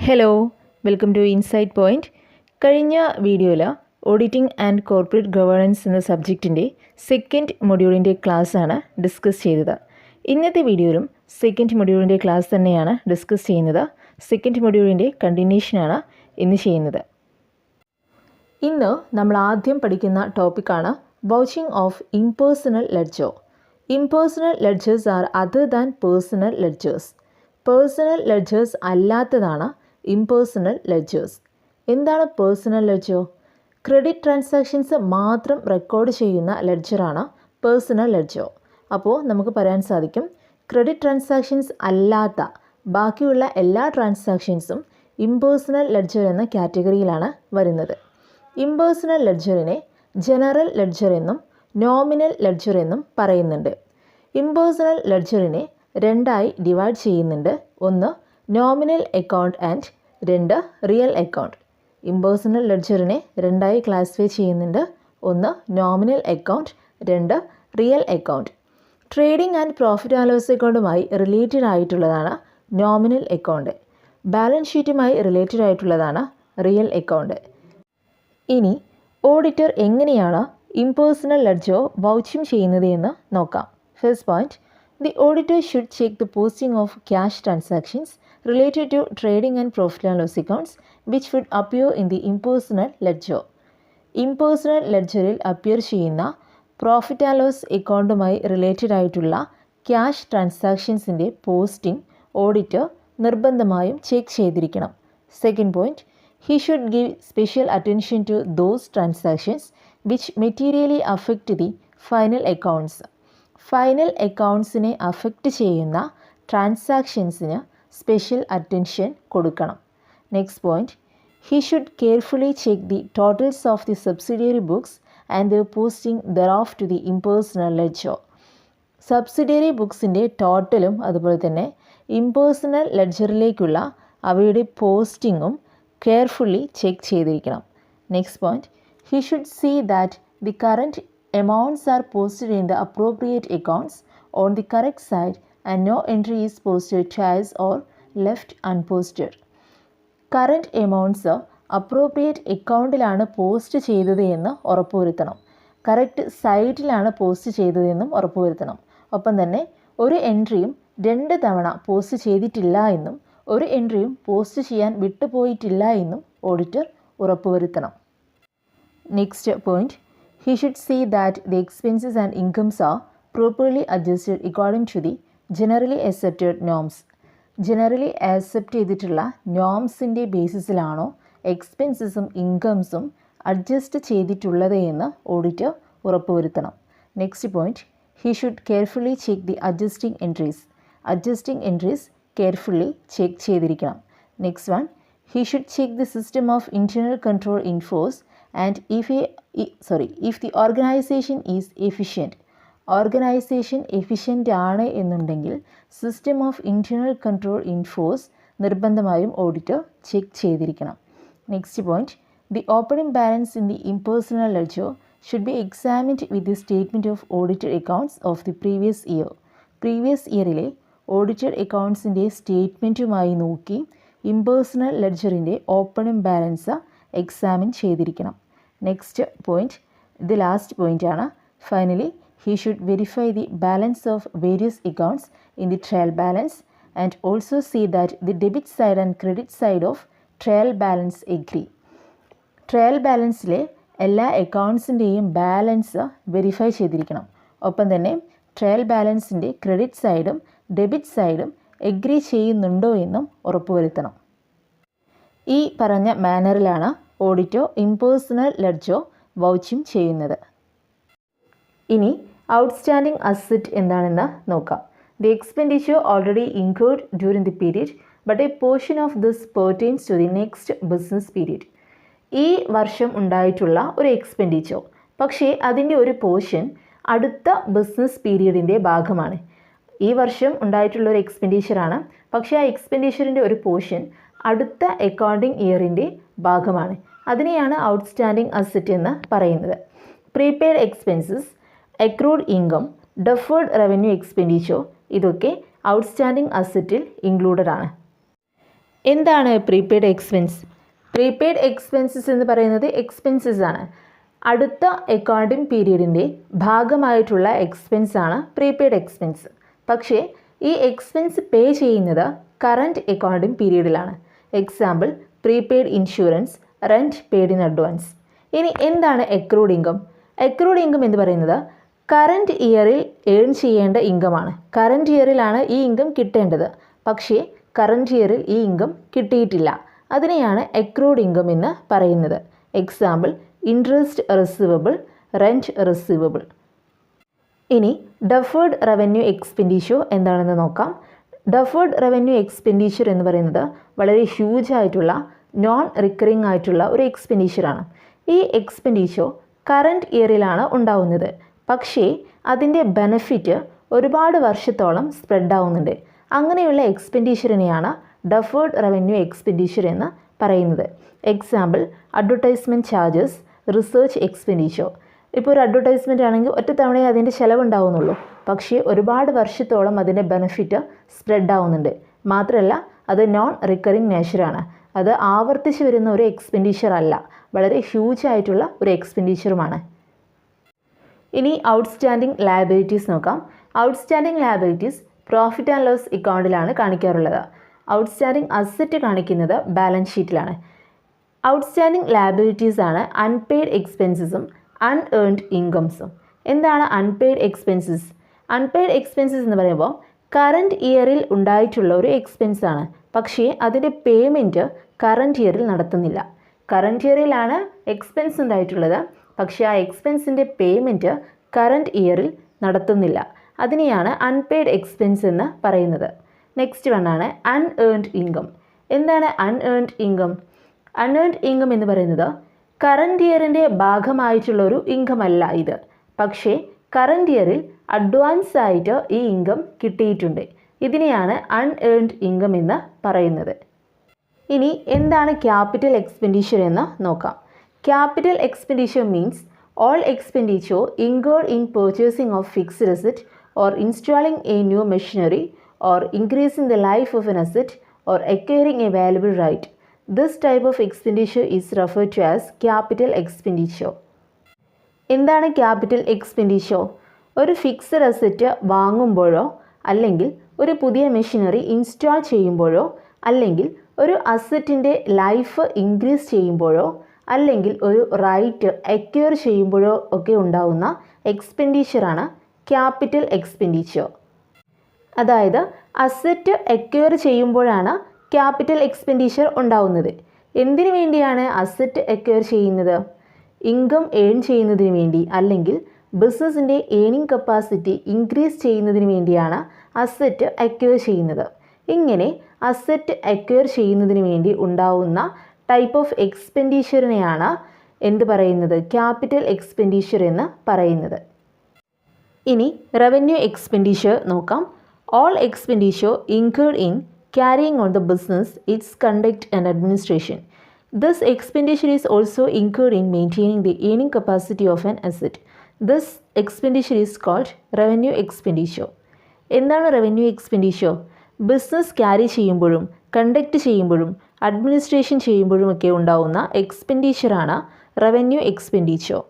Hello, welcome to insight point. കഴിഞ്ഞ വീഡിയോയിൽ auditing and corporate governance എന്ന സബ്ജക്റ്റിൻ്റെ സെക്കൻഡ് മൊഡ്യൂളിൻ്റെ ക്ലാസ്സാണ് ഡിസ്കസ് ചെയ്തത്. ഇന്നത്തെ വീഡിയോയിലും സെക്കൻഡ് മൊഡ്യൂളിൻ്റെ ക്ലാസ് തന്നെയാണ് ഡിസ്കസ് ചെയ്യുന്നത്. സെക്കൻഡ് മൊഡ്യൂളിൻ്റെ കണ്ടിന്യൂഷനാണ് ഇന്ന് ചെയ്യുന്നത്. ഇന്ന് നമ്മൾ ആദ്യം പഠിക്കുന്ന ടോപ്പിക്കാണ് vouching of impersonal ledger. Impersonal ledgers are other than personal ledgers. Personal ledgers അല്ലാത്തതാണ് ഇംപേഴ്സണൽ ലെഡ്ജേഴ്സ്. എന്താണ് പേഴ്സണൽ ലെഡ്ജർ? ക്രെഡിറ്റ് ട്രാൻസാക്ഷൻസ് മാത്രം റെക്കോർഡ് ചെയ്യുന്ന ലെഡ്ജറാണ് പേഴ്സണൽ ലെഡ്ജർ. അപ്പോൾ നമുക്ക് പറയാൻ സാധിക്കും ക്രെഡിറ്റ് ട്രാൻസാക്ഷൻസ് അല്ലാത്ത ബാക്കിയുള്ള എല്ലാ ട്രാൻസാക്ഷൻസും ഇംപേഴ്സണൽ ലെഡ്ജർ എന്ന കാറ്റഗറിയിലാണ് വരുന്നത്. ഇംപേഴ്സണൽ ലെഡ്ജറിനെ ജനറൽ ലെഡ്ജർ എന്നും നോമിനൽ ലെഡ്ജർ എന്നും പറയുന്നുണ്ട്. ഇംപേഴ്സണൽ ലെഡ്ജറിനെ രണ്ടായി ഡിവൈഡ് ചെയ്യുന്നുണ്ട്. ഒന്ന് നോമിനൽ അക്കൗണ്ട് ആൻഡ് രണ്ട് റിയൽ അക്കൗണ്ട്. ഇംപേഴ്സണൽ ലെഡ്ജറിനെ രണ്ടായി ക്ലാസിഫൈ ചെയ്യുന്നുണ്ട്. ഒന്ന് നോമിനൽ അക്കൗണ്ട്, രണ്ട് real account. Trading and profit and loss അക്കൗണ്ടുമായി റിലേറ്റഡ് ആയിട്ടുള്ളതാണ് നോമിനൽ അക്കൗണ്ട്. ബാലൻസ് ഷീറ്റുമായി റിലേറ്റഡ് ആയിട്ടുള്ളതാണ് റിയൽ അക്കൗണ്ട്. ഇനി ഓഡിറ്റർ എങ്ങനെയാണ് ഇംപേഴ്സണൽ ലെഡ്ജർ വൗച്ചിങ് ചെയ്യുന്നത് എന്ന് നോക്കാം. First point, the auditor should check the posting of cash transactions related to trading and profit and loss accounts which would appear in the impersonal ledger. Impersonal ledgerൽ appear ചെയ്യുന്ന profit and loss അക്കൗണ്ടുമായി related ആയിട്ടുള്ള cash ട്രാൻസാക്ഷൻസിൻ്റെ posting auditor നിർബന്ധമായും check ചെയ്തിരിക്കണം. Second point, he should give special attention to those transactions which materially affect the final accounts. Final അക്കൗണ്ട്സിനെ affect ചെയ്യുന്ന ട്രാൻസാക്ഷൻസിന് സ്പെഷ്യൽ അറ്റൻഷൻ കൊടുക്കണം. Next point, he should carefully check the totals of the subsidiary books and the posting thereof to the impersonal ledger. Subsidiary ബുക്സിൻ്റെ ടോട്ടലും അതുപോലെ തന്നെ impersonal ലെഡ്ജറിലേക്കുള്ള അവയുടെ പോസ്റ്റിങ്ങും കെയർഫുള്ളി ചെക്ക് ചെയ്തിരിക്കണം. Next point, he should see that the current amounts are posted in the appropriate accounts on the correct side and no entry is posted twice or left unposted. Current amounts appropriate അക്കൗണ്ടിലാണ് post ചെയ്തത് എന്ന് ഉറപ്പുവരുത്തണം. Correct സൈറ്റിലാണ് post ചെയ്തതെന്നും ഉറപ്പുവരുത്തണം. ഒപ്പം തന്നെ ഒരു എൻട്രിയും 2 തവണ പോസ്റ്റ് ചെയ്തിട്ടില്ല എന്നും ഒരു എൻട്രിയും പോസ്റ്റ് ചെയ്യാൻ വിട്ടുപോയിട്ടില്ല എന്നും ഓഡിറ്റർ ഉറപ്പുവരുത്തണം. Next point, he should see that the expenses and incomes are properly adjusted according to the generally accepted norms. Generally accept ചെയ്തിട്ടുള്ള നോംസിൻ്റെ ബേസിസിലാണോ എക്സ്പെൻസസും ഇൻകംസും അഡ്ജസ്റ്റ് ചെയ്തിട്ടുള്ളത് എന്ന് ഓഡിറ്റർ ഉറപ്പുവരുത്തണം. Next point, he should carefully check the adjusting entries. Adjusting entries carefully check ചെയ്തിരിക്കണം. Next one, he should check the system of internal control in force and if the organization is efficient. Organization efficient ആണ് എന്നുണ്ടെങ്കിൽ system of internal control in force നിർബന്ധമായും auditor check ചെയ്തിരിക്കണം. Next point, the opening balance in the impersonal ledger should be examined with the statement of audited accounts of the previous year. Previous ഇയറിലെ audited അക്കൗണ്ട്സിൻ്റെ സ്റ്റേറ്റ്മെൻറ്റുമായി നോക്കി impersonal ലെഡ്ജറിൻ്റെ opening balance examine ചെയ്തിരിക്കണം. Next point, ഇത് last പോയിൻ്റാണ്. Finally, he should verify the balance of various accounts in the trial balance and also see that the debit side and credit side of trial balance agree. Trial ബാലൻസിലെ എല്ലാ അക്കൗണ്ട്സിൻ്റെയും balance verify ചെയ്തിരിക്കണം. ഒപ്പം തന്നെ trial ബാലൻസിൻ്റെ credit സൈഡും debit സൈഡും agree ചെയ്യുന്നുണ്ടോ എന്നും ഉറപ്പുവരുത്തണം. ഈ പറഞ്ഞ മാനറിലാണ് ഓഡിറ്റർ ഇംപേഴ്സണൽ ലെഡ്ജർ വൗച്ചിങ് ചെയ്യുന്നത്. ഇനി ഔട്ട്സ്റ്റാൻഡിംഗ് അസറ്റ് എന്താണെന്ന് നോക്കാം. The expenditure already incurred during the period but a portion of this pertains to the next business period. ഈ വർഷം ഉണ്ടായിട്ടുള്ള ഒരു എക്സ്പെൻഡിച്ചർ, പക്ഷേ അതിൻ്റെ ഒരു പോർഷൻ അടുത്ത ബിസിനസ് പീരീഡിൻ്റെ ഭാഗമാണ്. ഈ വർഷം ഉണ്ടായിട്ടുള്ള ഒരു എക്സ്പെൻഡിച്ചറാണ്, പക്ഷേ ആ എക്സ്പെൻഡിച്ചറിൻ്റെ ഒരു പോർഷൻ അടുത്ത അക്കൗണ്ടിംഗ് ഇയറിൻ്റെ ഭാഗമാണ്. അതിനെയാണ് ഔട്ട്സ്റ്റാൻഡിംഗ് അസറ്റ് എന്ന് പറയുന്നത്. Prepaid expenses, accrued income, deferred revenue expenditure ഇതൊക്കെ ഔട്ട്സ്റ്റാൻഡിംഗ് അസറ്റിൽ ഇൻക്ലൂഡഡ് ആണ്. എന്താണ് പ്രീപെയ്ഡ് എക്സ്പെൻസ്? പ്രീപെയ്ഡ് എക്സ്പെൻസസ് എന്ന് പറയുന്നത് എക്സ്പെൻസസ് ആണ്. അടുത്ത അക്കൗണ്ടിംഗ് പീരീഡിൻ്റെ ഭാഗമായിട്ടുള്ള എക്സ്പെൻസ് ആണ് പ്രീപെയ്ഡ് എക്സ്പെൻസ്. പക്ഷേ ഈ എക്സ്പെൻസ് പേ ചെയ്യുന്നത് കറൻറ്റ് അക്കൗണ്ടിംഗ് പീരീഡിലാണ്. Example prepaid insurance, rent paid in advance. ഇനി എന്താണ് അക്രൂഡ് ഇൻകം? അക്രൂഡ് ഇൻകം എന്ന് പറയുന്നത് കറൻറ്റ് ഇയറിൽ ഏൺ ചെയ്യേണ്ട ഇൻകമാണ്. കറൻറ്റ് ഇയറിലാണ് ഈ ഇൻകം കിട്ടേണ്ടത്, പക്ഷേ കറൻറ്റ് ഇയറിൽ ഈ ഇൻകം കിട്ടിയിട്ടില്ല. അതിനെയാണ് അക്രൂഡ് ഇൻകം എന്ന് പറയുന്നത്. Example interest receivable, rent receivable. ഇനി ഡെഫേർഡ് റവന്യൂ എക്സ്പെൻഡിച്ചർ എന്താണെന്ന് നോക്കാം. ഡെഫേർഡ് റവന്യൂ എക്സ്പെൻഡിച്ചർ എന്ന് പറയുന്നത് വളരെ ഹ്യൂജ് ആയിട്ടുള്ള നോൺ റിക്കറിംഗ് ആയിട്ടുള്ള ഒരു എക്സ്പെൻഡിച്ചറാണ്. ഈ എക്സ്പെൻഡിച്ചർ കറൻറ്റ് ഇയറിലാണ് ഉണ്ടാവുന്നത്, പക്ഷേ അതിൻ്റെ ബെനഫിറ്റ് ഒരുപാട് വർഷത്തോളം സ്പ്രെഡ് ആവുന്നുണ്ട്. അങ്ങനെയുള്ള എക്സ്പെൻഡിച്ചറിനെയാണ് ഡെഫേർഡ് റവന്യൂ എക്സ്പെൻഡിച്ചർ എന്ന് പറയുന്നത്. Example advertisement charges, research expenditure. ഇപ്പോൾ ഒരു അഡ്വർടൈസ്മെൻ്റ് ആണെങ്കിൽ ഒറ്റ തവണയേ അതിൻ്റെ ചിലവുണ്ടാവുന്നുള്ളൂ, പക്ഷേ ഒരുപാട് വർഷത്തോളം അതിൻ്റെ ബെനഫിറ്റ് സ്പ്രെഡ് ആവുന്നുണ്ട്. മാത്രമല്ല അത് നോൺ റിക്കറിംഗ് നേച്ചറാണ്. അത് ആവർത്തിച്ച് വരുന്ന ഒരു എക്സ്പെൻഡിച്ചർ അല്ല, വളരെ ഹ്യൂജ് ആയിട്ടുള്ള ഒരു എക്സ്പെൻഡിച്ചറുമാണ്. ഇനി ഔട്ട്സ്റ്റാൻഡിംഗ് ലയബിലിറ്റീസ് നോക്കാം. Outstanding liabilities profit and loss അക്കൗണ്ടിലാണ് കാണിക്കാറുള്ളത്. ഔട്ട്സ്റ്റാൻഡിംഗ് അസറ്റ് കാണിക്കുന്നത് ബാലൻസ് ഷീറ്റിലാണ്. ഔട്ട്സ്റ്റാൻഡിംഗ് ലയബിലിറ്റീസ് ആണ് അൺപെയ്ഡ് എക്സ്പെൻസസും അൺഏൺഡ് ഇൻകംസും. എന്താണ് അൺപെയ്ഡ് എക്സ്പെൻസസ്? അൺപെയ്ഡ് എക്സ്പെൻസസ് എന്ന് പറയുമ്പോൾ കറൻറ്റ് ഇയറിൽ ഉണ്ടായിട്ടുള്ള ഒരു എക്സ്പെൻസ് ആണ്, പക്ഷേ അതിൻ്റെ പേയ്മെൻറ്റ് കറൻറ്റ് ഇയറിൽ നടത്തുന്നില്ല. കറൻറ്റ് ഇയറിലാണ് എക്സ്പെൻസ് ഉണ്ടായിട്ടുള്ളത്, പക്ഷേ ആ എക്സ്പെൻസിൻ്റെ പേയ്മെൻറ്റ് കറൻറ്റ് ഇയറിൽ നടത്തുന്നില്ല. അതിനെയാണ് അൺപെയ്ഡ് എക്സ്പെൻസ് എന്ന് പറയുന്നത്. നെക്സ്റ്റ് വണ്ണാണ് അൺഏൺഡ് ഇൻകം. എന്താണ് അൺഏൺഡ് ഇൻകം? അൺഏൺഡ് ഇൻകം എന്ന് പറയുന്നത് കറൻറ്റ് ഇയറിൻ്റെ ഭാഗമായിട്ടുള്ളൊരു ഇൻകം അല്ല ഇത്, പക്ഷേ കറൻറ്റ് ഇയറിൽ അഡ്വാൻസ് ആയിട്ട് ഈ ഇൻകം കിട്ടിയിട്ടുണ്ട്. ഇതിനെയാണ് അൺഏൺഡ് ഇൻകം എന്ന് പറയുന്നത്. ഇനി എന്താണ് ക്യാപിറ്റൽ എക്സ്പെൻഡിച്ചർ എന്ന് നോക്കാം. Capital expenditure means all expenditure incurred in purchasing of fixed asset or installing a new machinery or increasing the life of an asset or acquiring a valuable right. This type of expenditure is referred to as capital expenditure. എന്താണ് capital expenditure? ഒരു fixed asset വാങ്ങുമ്പോഴോ അല്ലെങ്കിൽ ഒരു പുതിയ machinery install ചെയ്യുമ്പോഴോ അല്ലെങ്കിൽ ഒരു അസറ്റിൻ്റെ life increase ചെയ്യുമ്പോഴോ അല്ലെങ്കിൽ ഒരു റൈറ്റ് അക്വയർ ചെയ്യുമ്പോഴോ ഒക്കെ ഉണ്ടാവുന്ന എക്സ്പെൻഡിച്ചറാണ് ക്യാപിറ്റൽ എക്സ്പെൻഡിച്ചർ. അതായത് അസറ്റ് അക്വയർ ചെയ്യുമ്പോഴാണ് ക്യാപിറ്റൽ എക്സ്പെൻഡിച്ചർ ഉണ്ടാവുന്നത്. എന്തിനു വേണ്ടിയാണ് അസറ്റ് അക്വയർ ചെയ്യുന്നത്? ഇൻകം ഏൺ ചെയ്യുന്നതിന് വേണ്ടി അല്ലെങ്കിൽ ബിസിനസ്സിൻ്റെ ഏണിംഗ് കപ്പാസിറ്റി ഇൻക്രീസ് ചെയ്യുന്നതിന് വേണ്ടിയാണ് അസറ്റ് അക്വയർ ചെയ്യുന്നത്. ഇങ്ങനെ അസറ്റ് അക്വയർ ചെയ്യുന്നതിന് വേണ്ടി ഉണ്ടാവുന്ന ടൈപ്പ് ഓഫ് എക്സ്പെൻഡിച്ചറിനെയാണ് എന്ത് പറയുന്നത്? ക്യാപിറ്റൽ എക്സ്പെൻഡിച്ചർ എന്ന് പറയുന്നത്. ഇനി റവന്യൂ എക്സ്പെൻഡിച്ചർ നോക്കാം. All expenditure incurred in carrying on the business, its conduct and administration. This expenditure is also incurred in maintaining the earning capacity of an asset. This expenditure is called revenue expenditure. എന്താണ് revenue expenditure? Business carry ചെയ്യുമ്പോഴും conduct ചെയ്യുമ്പോഴും administration ചെയ്യുമ്പോഴും ഒക്കെ ഉണ്ടാവുന്ന എക്സ്പെൻഡിച്ചറാണ് revenue expenditure.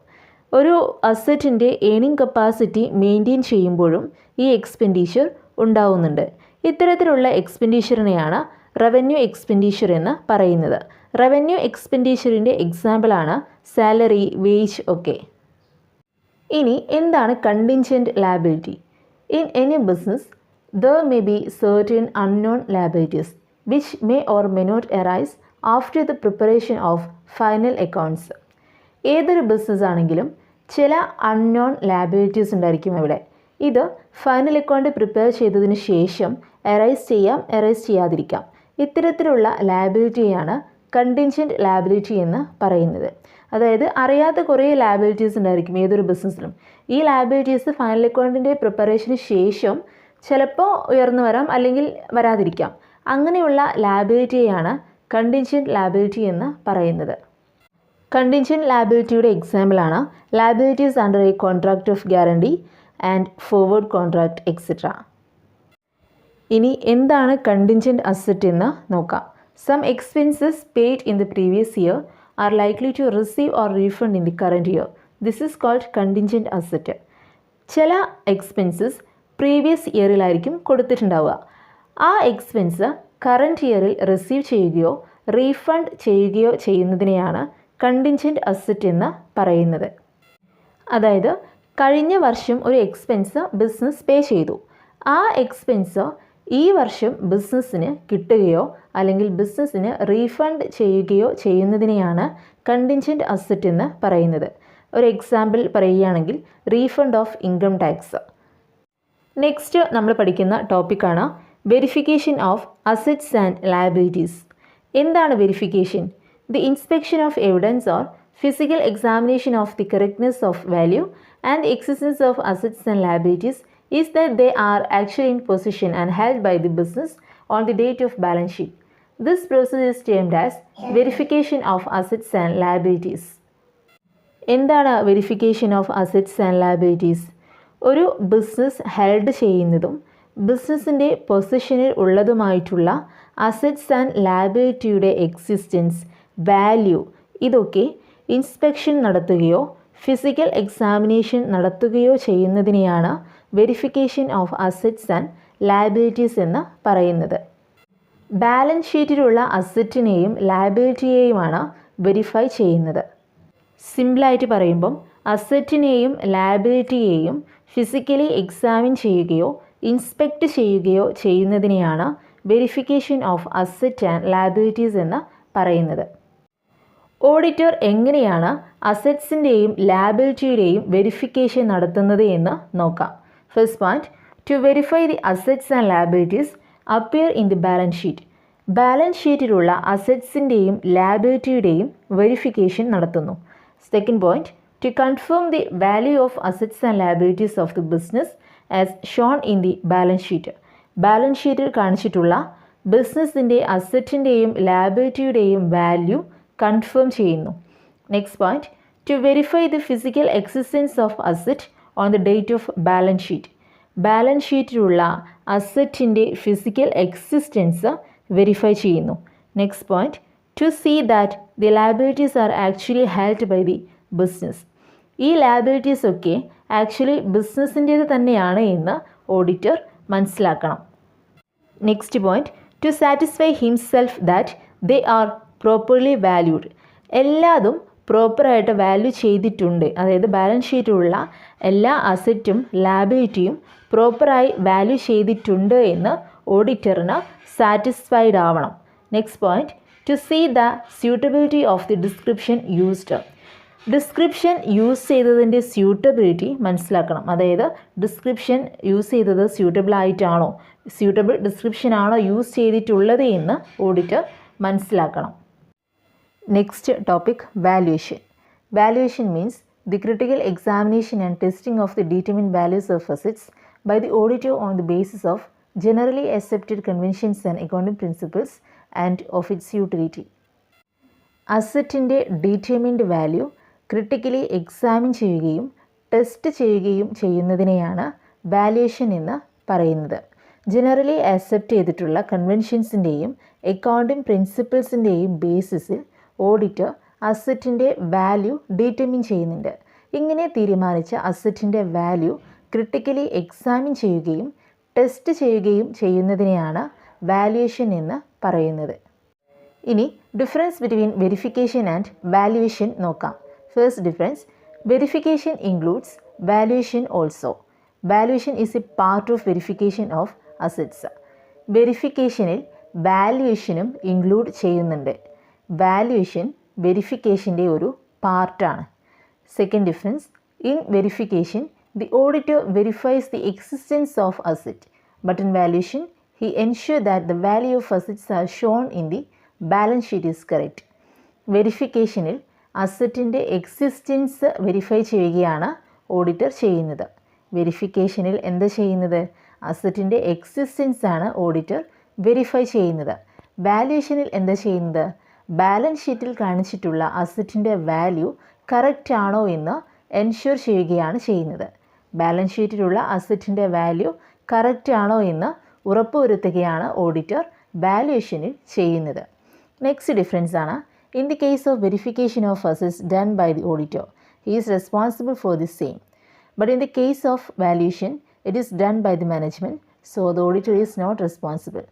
ഒരു അസറ്റിൻ്റെ earning capacity maintain ചെയ്യുമ്പോഴും ഈ expenditure ഉണ്ടാവുന്നുണ്ട്. ഇത്തരത്തിലുള്ള എക്സ്പെൻഡിച്ചറിനെയാണ് റവന്യൂ എക്സ്പെൻഡിച്ചർ എന്ന് പറയുന്നത്. റവന്യൂ എക്സ്പെൻഡിച്ചറിൻ്റെ എക്സാമ്പിളാണ് സാലറി, വേജ് ഒക്കെ. ഇനി എന്താണ് contingent liability? In any business there may be certain unknown liabilities which may or may not arise after the preparation of final accounts. ഏതൊരു ബിസിനസ് ആണെങ്കിലും ചില അൺനോൺ ലയബിലിറ്റീസ് ഉണ്ടായിരിക്കും അവിടെ. ഇത് ഫൈനൽ അക്കൗണ്ട് പ്രിപ്പയർ ചെയ്തതിന് ശേഷം അറൈസ് ചെയ്യാം, അറൈസ് ചെയ്യാതിരിക്കാം. ഇത്തരത്തിലുള്ള ലയബിലിറ്റിയാണ് കണ്ടിൻജൻറ്റ് ലയബിലിറ്റി എന്ന് പറയുന്നത്. അതായത് അറിയാത്ത കുറേ ലയബിലിറ്റീസ് ഉണ്ടായിരിക്കും ഏതൊരു ബിസിനസ്സിലും. ഈ ലയബിലിറ്റീസ് ഫൈനൽ അക്കൗണ്ടിൻ്റെ പ്രിപ്പറേഷന് ശേഷം ചിലപ്പോൾ ഉയർന്നു വരാം, അല്ലെങ്കിൽ വരാതിരിക്കാം. അങ്ങനെയുള്ള ലയബിലിറ്റിയെയാണ് കണ്ടിൻജൻറ്റ് ലയബിലിറ്റി എന്ന് പറയുന്നത്. കണ്ടിൻജൻറ്റ് ലയബിലിറ്റിയുടെ എക്സാമ്പിളാണ് liabilities under A contract of guarantee and forward contract etcetera. ഇനി എന്താണ് കണ്ടിൻജൻറ്റ് അസറ്റ് എന്ന് നോക്കാം. Some expenses paid in the previous year are likely to receive or refund in the current year. This is called contingent asset. ചില expenses previous ഇയറിലായിരിക്കും കൊടുത്തിട്ടുണ്ടാവുക. ആ expense current ഇയറിൽ receive ചെയ്യുകയോ refund ചെയ്യുകയോ ചെയ്യുന്നതിനെയാണ് contingent asset എന്ന് പറയുന്നത്. അതായത് കഴിഞ്ഞ വർഷം ഒരു എക്സ്പെൻസ് ബിസിനസ് പേ ചെയ്തു. ആ എക്സ്പെൻസ് ഈ വർഷം ബിസിനസ്സിന് കിട്ടുകയോ അല്ലെങ്കിൽ ബിസിനസ്സിന് റീഫണ്ട് ചെയ്യുകയോ ചെയ്യുന്നതിനെയാണ് കണ്ടിൻജൻറ്റ് അസറ്റ് എന്ന് പറയുന്നത്. ഒരു എക്സാമ്പിൾ പറയുകയാണെങ്കിൽ refund of income tax. Next നമ്മൾ പഠിക്കുന്ന ടോപ്പിക്കാണ് verification of assets and liabilities. എന്താണ് verification? The inspection of evidence or physical examination of the correctness of value and existence of assets and liabilities is that they are actually in possession and held by the business on the date of balance sheet. This process is termed as verification of assets and liabilities. എന്താണ് verification of assets and liabilities? ഒരു business held ചെയ്യുന്നതും ബിസിനസ്സിൻ്റെ പൊസിഷനിൽ ഉള്ളതുമായിട്ടുള്ള assets and ലയബിലിറ്റിയുടെ existence, value, ഇതൊക്കെ inspection നടത്തുകയോ physical examination നടത്തുകയോ ചെയ്യുന്നതിനെയാണ് verification of assets and liabilities എന്ന് പറയുന്നത്. ബാലൻസ് ഷീറ്റിലുള്ള അസറ്റിനെയും ലയബിലിറ്റിയെയുമാണ് വെരിഫൈ ചെയ്യുന്നത്. സിമ്പിളായിട്ട് പറയുമ്പം അസറ്റിനെയും ലയബിലിറ്റിയെയും ഫിസിക്കലി എക്സാമിൻ ചെയ്യുകയോ ഇൻസ്പെക്റ്റ് ചെയ്യുകയോ ചെയ്യുന്നതിനെയാണ് verification of asset and liabilities എന്ന് പറയുന്നത്. ഓഡിറ്റർ എങ്ങനെയാണ് അസറ്റ്സിൻ്റെയും ലയബിലിറ്റിയുടെയും വെരിഫിക്കേഷൻ നടത്തുന്നത് എന്ന് നോക്കാം. First point, to verify the assets and liabilities appear in the balance sheet. Balance ഷീറ്റിലുള്ള അസറ്റ്സിൻ്റെയും ലയബിലിറ്റിയുടെയും വെരിഫിക്കേഷൻ നടത്തുന്നു. Second point, to confirm the value of assets and liabilities of the business as shown in the balance sheet. Balance ഷീറ്റിൽ കാണിച്ചിട്ടുള്ള ബിസിനസ്സിൻ്റെ അസറ്റിൻ്റെയും ലയബിലിറ്റിയുടെയും value confirm ചെയ്യുന്നു. Next point, to verify the physical existence of asset on the date of balance sheet. Balance ഷീറ്റിലുള്ള അസറ്റിൻ്റെ physical existence verify ചെയ്യുന്നു. Next point, to see that the liabilities are actually held by the business. ഈ liabilities ഒക്കെ actually ബിസിനസ്സിൻ്റേത് തന്നെയാണ് എന്ന് auditor മനസ്സിലാക്കണം. Next point, to satisfy himself that they are properly valued. എല്ലാതും പ്രോപ്പറായിട്ട് വാല്യൂ ചെയ്തിട്ടുണ്ട്. അതായത് ബാലൻസ് ഷീറ്റിലുള്ള എല്ലാ അസറ്റും ലയബിലിറ്റിയും പ്രോപ്പറായി വാല്യൂ ചെയ്തിട്ടുണ്ട് എന്ന് ഓഡിറ്ററിന് സാറ്റിസ്ഫൈഡ് ആവണം. Next point, to see the suitability of the description used. Description use ചെയ്തതിൻ്റെ സ്യൂട്ടബിലിറ്റി മനസ്സിലാക്കണം. അതായത് ഡിസ്ക്രിപ്ഷൻ യൂസ് ചെയ്തത് സ്യൂട്ടബിൾ ആയിട്ടാണോ, സ്യൂട്ടബിൾ ഡിസ്ക്രിപ്ഷൻ ആണോ യൂസ് ചെയ്തിട്ടുള്ളത് എന്ന് ഓഡിറ്റർ മനസ്സിലാക്കണം. Next topic, valuation. Valuation means the critical examination and testing of the determined values of assets by the auditor on the basis of generally accepted conventions and accounting principles and of its utility. അസറ്റിൻ്റെ determined value critically examine ചെയ്യുകയും test ചെയ്യുകയും ചെയ്യുന്നതിനെയാണ് valuation എന്ന് പറയുന്നത്. Generally accept ചെയ്തിട്ടുള്ള കൺവെൻഷൻസിൻ്റെയും accounting പ്രിൻസിപ്പിൾസിൻ്റെയും ബേസിസിൽ auditor അസറ്റിൻ്റെ വാല്യൂ ഡിറ്റർമിൻ ചെയ്യുന്നുണ്ട്. ഇങ്ങനെ തീരുമാനിച്ച അസറ്റിൻ്റെ വാല്യൂ ക്രിട്ടിക്കലി എക്സാമിൻ ചെയ്യുകയും ടെസ്റ്റ് ചെയ്യുകയും ചെയ്യുന്നതിനെയാണ് വാല്യുവേഷൻ എന്ന് പറയുന്നത്. ഇനി difference between verification and valuation നോക്കാം. First difference, verification includes valuation also. Valuation is a part of verification of assets. വെരിഫിക്കേഷനിൽ വാല്യുവേഷനും ഇൻക്ലൂഡ് ചെയ്യുന്നുണ്ട്. വാല്യുവേഷൻ വെരിഫിക്കേഷൻ്റെ ഒരു പാർട്ടാണ്. Second difference, in verification the auditor verifies the existence of asset, but in valuation he ensure that the value of assets are shown in the balance sheet is correct. വെരിഫിക്കേഷനിൽ അസറ്റിൻ്റെ existence verify ചെയ്യുകയാണ് auditor ചെയ്യുന്നത്. വെരിഫിക്കേഷനിൽ എന്താ ചെയ്യുന്നത്? അസറ്റിൻ്റെ existence ആണ് auditor verify ചെയ്യുന്നത്. വാല്യുവേഷനിൽ എന്താ ചെയ്യുന്നത്? ബാലൻസ് ഷീറ്റിൽ കാണിച്ചിട്ടുള്ള അസറ്റിൻ്റെ വാല്യൂ കറക്റ്റ് ആണോ എന്ന് എൻഷ്യൂർ ചെയ്യുകയാണ് ചെയ്യുന്നത്. ബാലൻസ് ഷീറ്റിലുള്ള അസറ്റിൻ്റെ വാല്യൂ കറക്റ്റ് ആണോ എന്ന് ഉറപ്പുവരുത്തുകയാണ് ഓഡിറ്റർ വാല്യുവേഷനിൽ ചെയ്യുന്നത്. നെക്സ്റ്റ് ഡിഫറൻസ് ആണ്, in the case of verification of assets done by the auditor he is responsible for the same, but in the case of valuation it is done by the management, so the auditor is not responsible.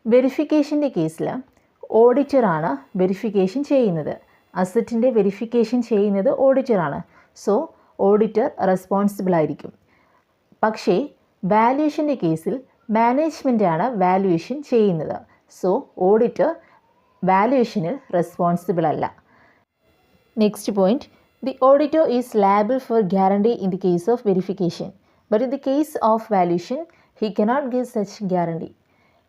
വെരിഫിക്കേഷൻ്റെ കേസിൽ ഓഡിറ്ററാണ് verification ചെയ്യുന്നത്, അസറ്റിൻ്റെ verification ചെയ്യുന്നത് ഓഡിറ്ററാണ്, so auditor responsible ആയിരിക്കും. പക്ഷേ വാല്യൂഷൻ്റെ കേസിൽ മാനേജ്മെൻറ്റാണ് വാല്യൂഷൻ ചെയ്യുന്നത്, സോ ഓഡിറ്റർ വാല്യൂഷനിൽ റെസ്പോൺസിബിൾ അല്ല. Next point, the auditor is liable for guarantee in the case of verification, but in the case of valuation he cannot give such guarantee.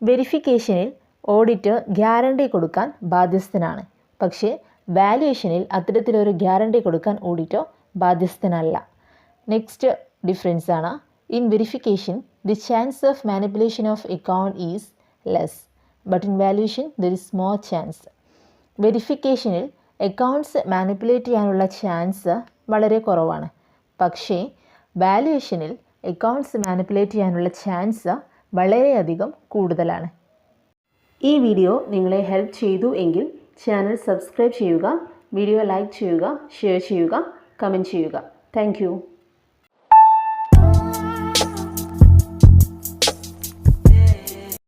വെരിഫിക്കേഷനിൽ auditor guarantee കൊടുക്കാൻ ബാധ്യസ്ഥനാണ്, പക്ഷേ വാല്യൂഷനിൽ അത്തരത്തിലൊരു ഗ്യാരണ്ടി കൊടുക്കാൻ ഓഡിറ്റർ ബാധ്യസ്ഥനല്ല. നെക്സ്റ്റ് ഡിഫറൻസ് ആണ്, in verification the chance of manipulation of account is less, but in valuation there is more chance. വെരിഫിക്കേഷനിൽ അക്കൗണ്ട്സ് മാനിപ്പുലേറ്റ് ചെയ്യാനുള്ള ചാൻസ് വളരെ കുറവാണ്, പക്ഷേ വാല്യൂഷനിൽ അക്കൗണ്ട്സ് മാനിപ്പുലേറ്റ് ചെയ്യാനുള്ള ചാൻസ് വളരെയധികം കൂടുതലാണ്. ഈ വീഡിയോ നിങ്ങളെ ഹെൽപ്പ് ചെയ്തു എങ്കിൽ ചാനൽ സബ്സ്ക്രൈബ് ചെയ്യുക, വീഡിയോ ലൈക്ക് ചെയ്യുക, ഷെയർ ചെയ്യുക, കമൻറ്റ് ചെയ്യുക. താങ്ക്